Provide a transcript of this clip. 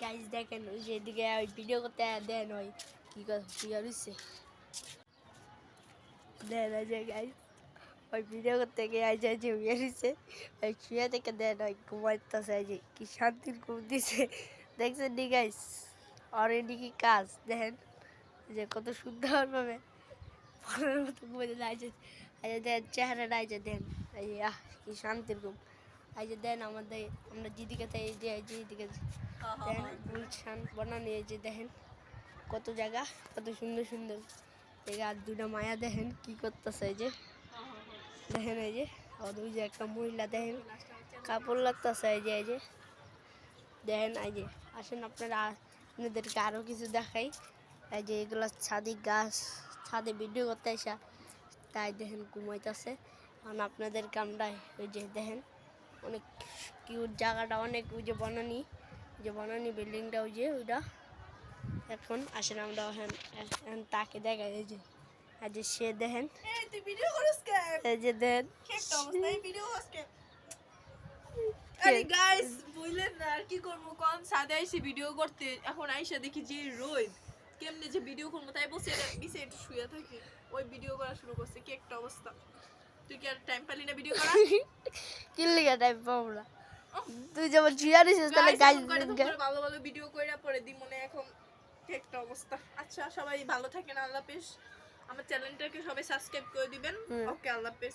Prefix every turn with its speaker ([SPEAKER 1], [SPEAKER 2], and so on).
[SPEAKER 1] guys দেখেন ওই যে এদিকে ওই ভিডিও করতে দেন ওই কি হচ্ছে দেন ওই যে গাইস ওই ভিডিও করতে গিয়ে আজ যে বিয়ে হচ্ছে ওই শুয়ে থেকে দেন ওই ঘুমাইতেছে যে কি শান্তির ঘুম দিছে দেখছেন নি গাইস অলরেডি কি কাজ দেখেন যে কত সুন্দরভাবে ফলের মতো ঘুমাইতে আইছে দেন চেহারা নাই যে দেন এই আহ কি শান্তির ঘুম এই যে দেন আমাদের আমরা যেদিকে এই যে যেদিকে দেন গুলশান বনানি এই যে দেখেন কত জায়গা কত সুন্দর সুন্দর জায়গা আর দুটা মায়া দেখেন কি করতেছে এই যে দেখেন এই যে আর ওই যে একটা মহিলা দেখেন কাপড় লাগতেছে এই যে দেখেন এই যে আসেন আপনারা আপনাদেরকে আরও কিছু দেখাই এই যে এগুলো ছাদি গাছ ছাদে ভিডিও করতে আসা তাই দেখেন ঘুমাইতেছে কারণ আপনাদেরকে আমরা ওই যে দেখেন অনেক কিউট জায়গাটা অনেক ওই যে বনানি বিল্ডিংটা ওই যে ওইটা এখন আসেন আমরা এখন তাকে দেখাই এই যে সে দেখেন এই যে দেখেন
[SPEAKER 2] আরে গাইস বুঝলেন না আর কি করবো কোন সাদে আইছি ভিডিও করতে এখন আইসা দেখি যে রোদ কেমনে যে ভিডিও করবো তাই বসে নিচে একটু শুয়ে থাকি ওই ভিডিও করা শুরু করছে কি একটা অবস্থা তুই কি আর টাইম পালি না ভিডিও করা
[SPEAKER 1] কি লিগা টাইম পাবো না তুই যেমন জিয়া নিছিস তাহলে গাইস
[SPEAKER 2] ভালো ভালো ভিডিও কইরা পরে দি মনে এখন কি একটা অবস্থা আচ্ছা সবাই ভালো থাকেন আল্লাহ হাফেজ আমার চ্যানেলটাকে সবাই সাবস্ক্রাইব করে দিবেন ওকে আল্লাহ হাফেজ